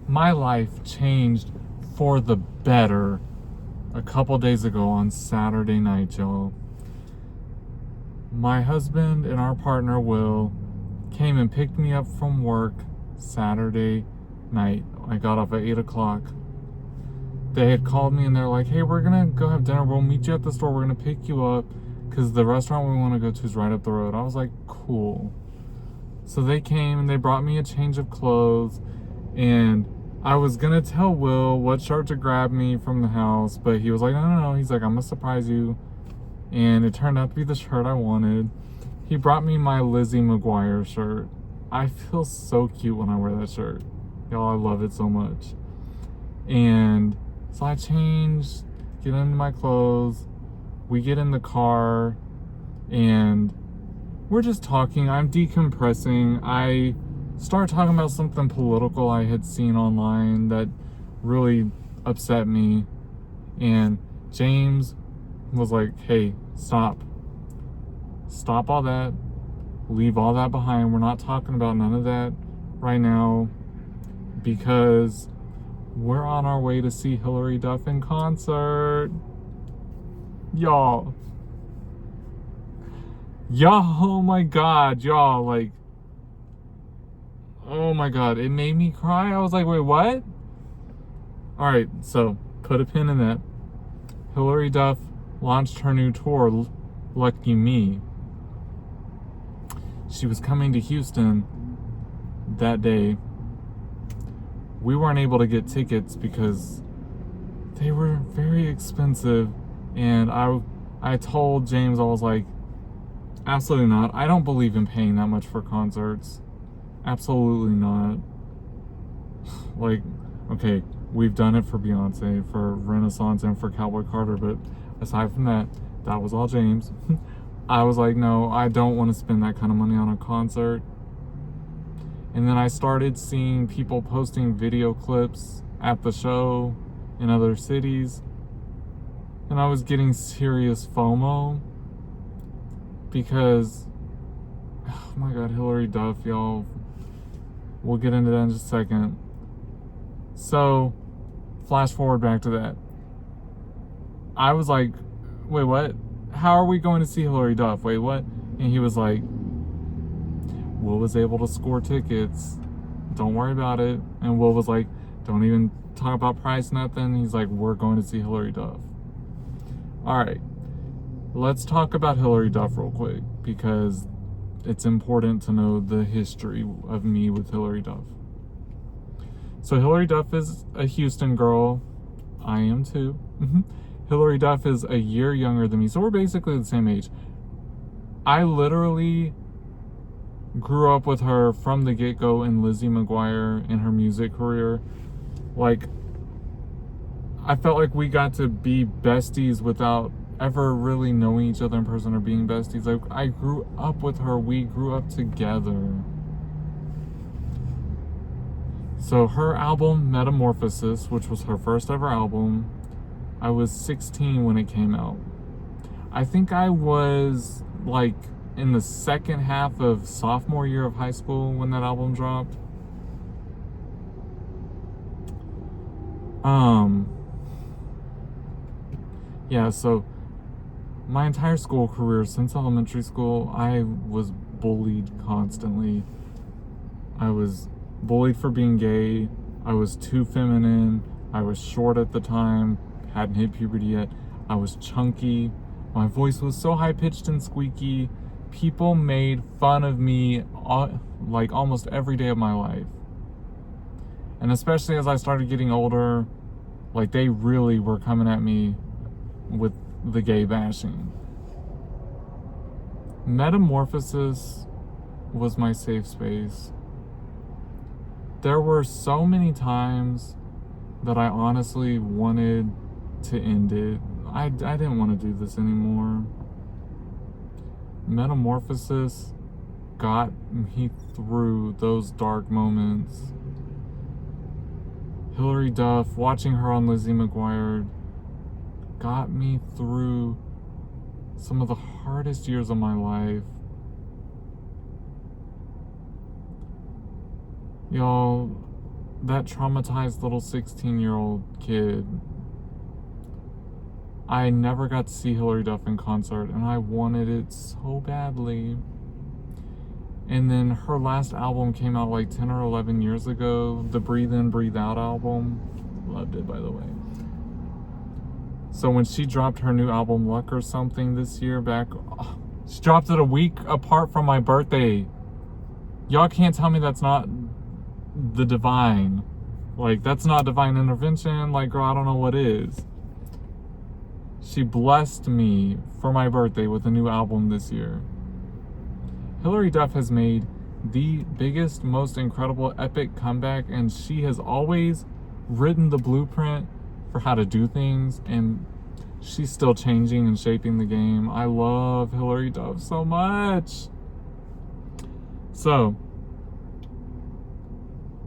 My life changed for the better a couple days ago on Saturday night, y'all. My husband and our partner, Will, came and picked me up from work Saturday night. I got off at 8 o'clock. They had called me and they're like, hey, we're going to go have dinner. We'll meet you at the store. We're going to pick you up because the restaurant we want to go to is right up the road. I was like, cool. So they came and they brought me a change of clothes, and I was going to tell Will what shirt to grab me from the house, but he was like, no. He's like, I'm going to surprise you. And it turned out to be the shirt I wanted. He brought me my Lizzie McGuire shirt. I feel so cute when I wear that shirt. Y'all, I love it so much. And so I changed, get into my clothes. We get in the car and we're just talking. I'm decompressing. I start talking about something political I had seen online that really upset me. And James was like, hey, stop all that, leave all that behind. We're not talking about none of that right now because we're on our way to see Hilary Duff in concert. Y'all, oh my god, y'all, like, oh my god, it made me cry. I was like, wait, what? Alright, so put a pin in that. Hilary Duff launched her new tour, Lucky Me. She was coming to Houston that day. We weren't able to get tickets because they were very expensive, and I told James, I was like, absolutely not. I don't believe in paying that much for concerts. Absolutely not. Like, okay, we've done it for Beyonce, for Renaissance, and for Cowboy Carter, but aside from that, that was all James. I was like, no, I don't want to spend that kind of money on a concert. And then I started seeing people posting video clips at the show in other cities, and I was getting serious FOMO because, oh my god, Hilary Duff, y'all. We'll get into that in just a second. So, flash forward back to that. I was like, wait, what? How are we going to see Hilary Duff? Wait, what? And he was like, Will was able to score tickets. Don't worry about it. And Will was like, don't even talk about price, nothing. He's like, we're going to see Hilary Duff. All right. Let's talk about Hilary Duff real quick because it's important to know the history of me with Hilary Duff. So Hilary Duff is a Houston girl. I am too. Hilary Duff is a year younger than me, so we're basically the same age. I literally grew up with her from the get-go in Lizzie McGuire in her music career. Like, I felt like we got to be besties without ever really knowing each other in person or being besties. Like, I grew up with her. We grew up together. So her album, Metamorphosis, which was her first ever album, I was 16 when it came out. I think I was like in the second half of sophomore year of high school when that album dropped. Yeah, so my entire school career since elementary school, I was bullied constantly. I was bullied for being gay. I was too feminine. I was short at the time, hadn't hit puberty yet. I was chunky. My voice was so high-pitched and squeaky. People made fun of me like almost every day of my life. And especially as I started getting older, like they really were coming at me with the gay bashing. Metamorphosis was my safe space. There were so many times that I honestly wanted to end it. I didn't want to do this anymore. Metamorphosis got me through those dark moments. Hilary Duff, watching her on Lizzie McGuire, got me through some of the hardest years of my life. Y'all, that traumatized little 16-year-old kid. I never got to see Hilary Duff in concert, and I wanted it so badly. And then her last album came out like 10 or 11 years ago, the Breathe In, Breathe Out album. Loved it, by the way. So when she dropped her new album, Luck or something, this year back, she dropped it a week apart from my birthday. Y'all can't tell me that's not the divine. Like, that's not divine intervention. Like, girl, I don't know what is. She blessed me for my birthday with a new album this year. Hilary Duff has made the biggest, most incredible, epic comeback, and she has always written the blueprint for how to do things, and she's still changing and shaping the game. I love Hilary Duff so much. So,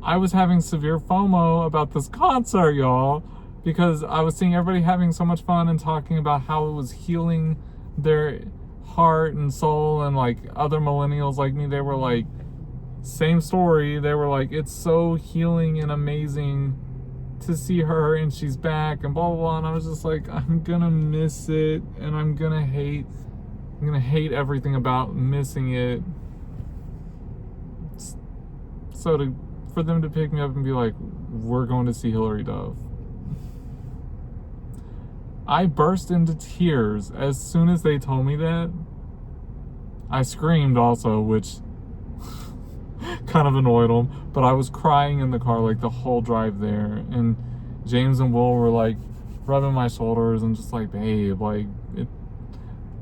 I was having severe FOMO about this concert, y'all, because I was seeing everybody having so much fun and talking about how it was healing their heart and soul, and like other millennials like me, they were like, same story. They were like, it's so healing and amazing to see her, and she's back, and blah blah blah. And I was just like, I'm gonna miss it, and I'm gonna hate everything about missing it. So for them to pick me up and be like, we're going to see Hilary Duff, I burst into tears as soon as they told me that. I screamed also, which kind of annoyed them, but I was crying in the car like the whole drive there, and James and Will were like rubbing my shoulders and just like, babe, like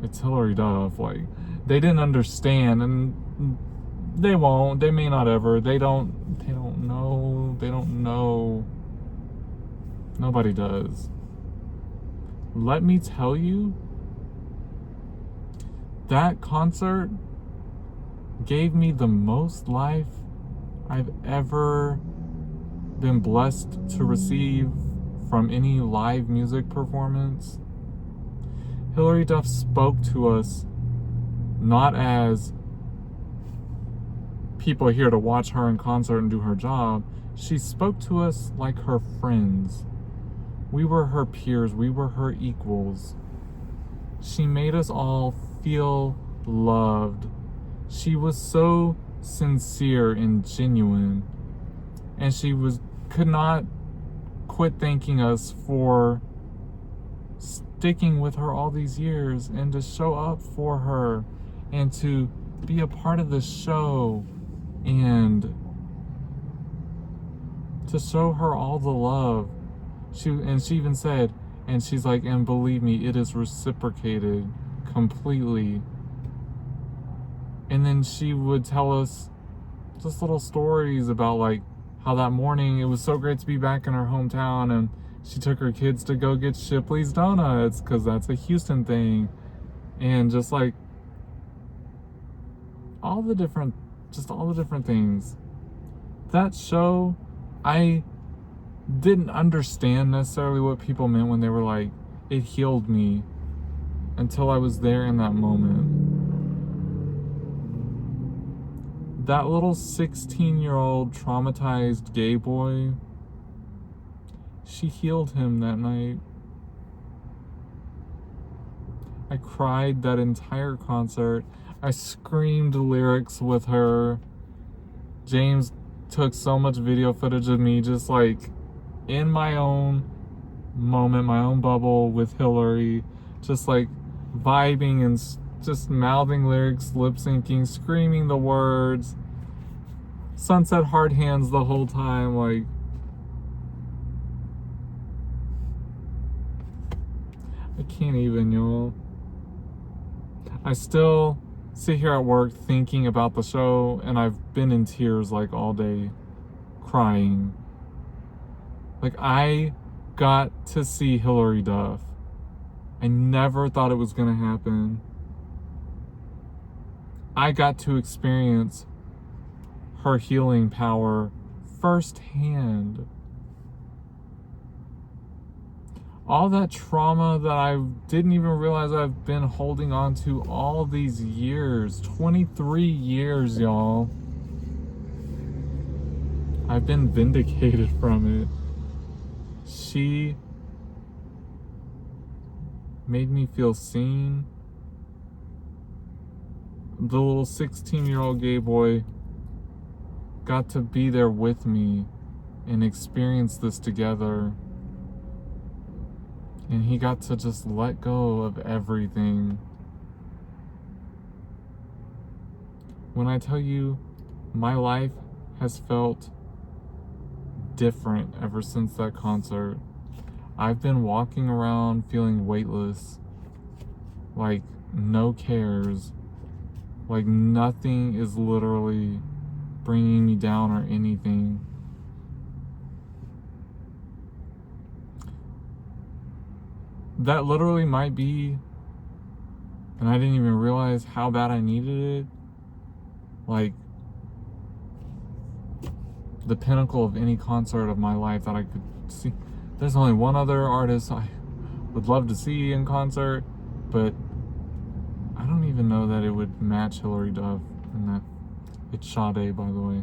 it's Hilary Duff. Like, they didn't understand, and they won't, they may not ever, they don't know. Nobody does. Let me tell you, that concert gave me the most life I've ever been blessed to receive from any live music performance. Hilary Duff spoke to us not as people here to watch her in concert and do her job. She spoke to us like her friends. We were her peers. We were her equals. She made us all feel loved. She was so sincere and genuine, and she could not quit thanking us for sticking with her all these years, and to show up for her, and to be a part of the show, and to show her all the love. She even said, and she's like, and believe me, it is reciprocated completely. And then she would tell us just little stories about like how that morning it was so great to be back in her hometown, and she took her kids to go get Shipley's Donuts because that's a Houston thing, and just like all the different things. That show, I didn't understand necessarily what people meant when they were like, it healed me, until I was there in that moment. That little 16-year-old traumatized gay boy, she healed him that night. I cried that entire concert. I screamed lyrics with her. James took so much video footage of me just like in my own moment, my own bubble with Hilary, just like vibing and just mouthing lyrics, lip syncing, screaming the words, Sunset Hard Hands the whole time. Like, I can't even, y'all. I still sit here at work thinking about the show, and I've been in tears like all day, crying. Like, I got to see Hilary Duff. I never thought it was gonna happen. I got to experience her healing power firsthand. All that trauma that I didn't even realize I've been holding on to all these years, 23 years, y'all. I've been vindicated from it. She made me feel seen. The little 16-year-old gay boy got to be there with me and experience this together. And he got to just let go of everything. When I tell you, my life has felt different ever since that concert. I've been walking around feeling weightless, like no cares, like nothing is literally bringing me down or anything. That literally might be, and I didn't even realize how bad I needed it, like the pinnacle of any concert of my life that I could see. There's only one other artist I would love to see in concert, but I don't even know that it would match Hilary Duff in that. It's Sade, by the way.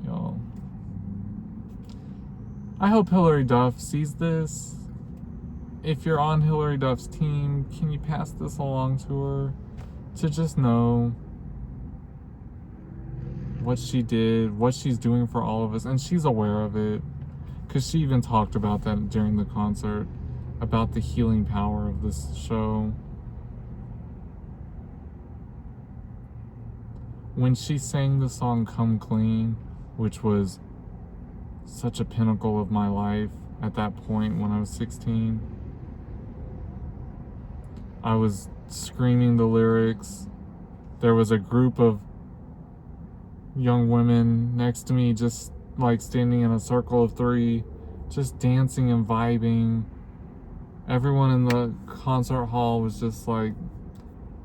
Y'all, I hope Hilary Duff sees this. If you're on Hilary Duff's team, can you pass this along to her to just know what she did, what she's doing for all of us, and she's aware of it, because she even talked about that during the concert, about the healing power of this show. When she sang the song Come Clean, which was such a pinnacle of my life at that point when I was 16, I was screaming the lyrics. There was a group of young women next to me, just like standing in a circle of three, just dancing and vibing. Everyone in the concert hall was just like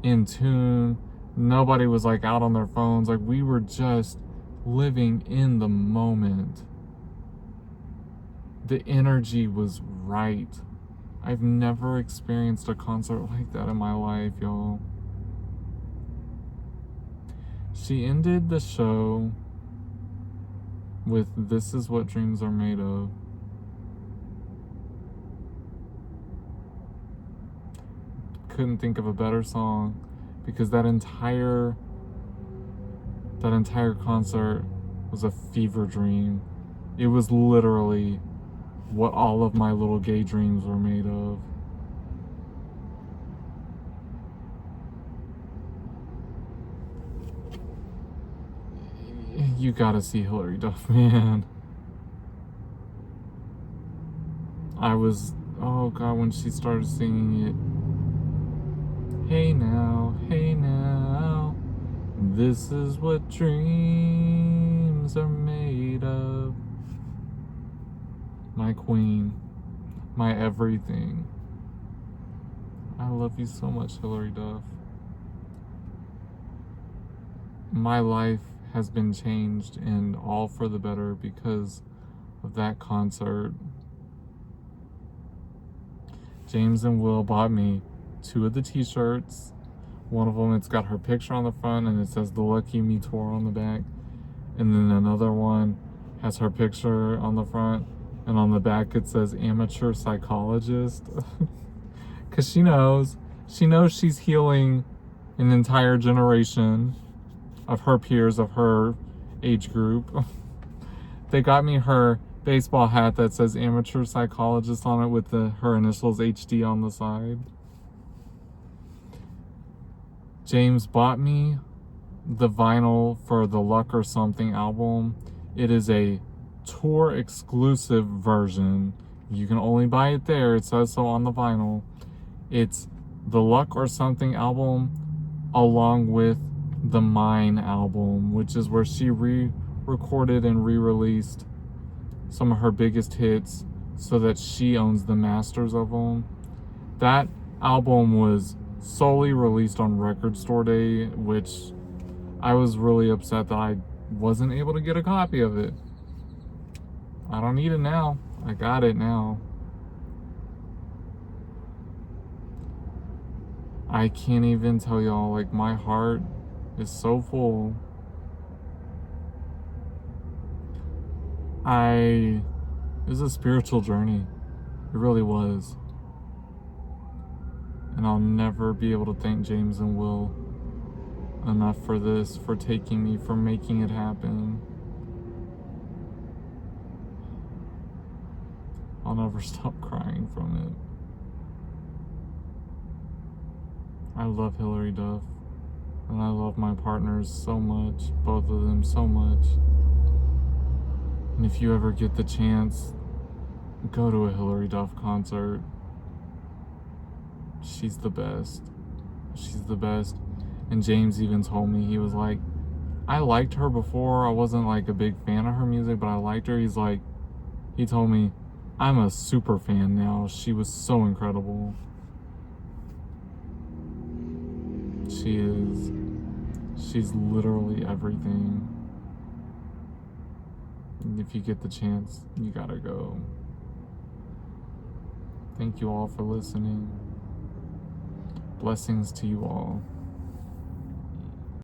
in tune. Nobody was like out on their phones. Like, we were just living in the moment. The energy was right. I've never experienced a concert like that in my life, y'all. She ended the show with "This Is What Dreams Are Made Of." Couldn't think of a better song, because that entire concert was a fever dream. It was literally what all of my little gay dreams were made of. You gotta see Hilary Duff, man. I was, oh God, when she started singing it. Hey now, this is what dreams are made of. My queen, my everything. I love you so much, Hilary Duff. My life has been changed, and all for the better, because of that concert. James and Will bought me 2 of the t-shirts. One of them, it's got her picture on the front and it says "The Lucky Me Tour" on the back. And then another one has her picture on the front, and on the back it says "Amateur Psychologist." Because she knows she's healing an entire generation of her peers, of her age group. They got me her baseball hat that says "Amateur Psychologist" on it with her initials HD on the side. James bought me the vinyl for the Luck or Something album. It is a tour exclusive version. You can only buy it there. It says so on the vinyl. It's the Luck or Something album along with the Mine album, which is where she re-recorded and re-released some of her biggest hits so that she owns the masters of them. That album was solely released on Record Store Day, which I was really upset that I wasn't able to get a copy of it. I don't need it now. I got it now. I can't even tell y'all, like, my heart is so full. It was a spiritual journey. It really was. And I'll never be able to thank James and Will enough for this, for taking me, for making it happen. I'll never stop crying from it. I love Hilary Duff. And I love my partners so much, both of them so much. And if you ever get the chance, go to a Hilary Duff concert. She's the best. She's the best. And James even told me, he was like, I liked her before. I wasn't like a big fan of her music, but I liked her. He told me, I'm a super fan now. She was so incredible. She's literally everything. And if you get the chance, you gotta go. Thank you all for listening. Blessings to you all.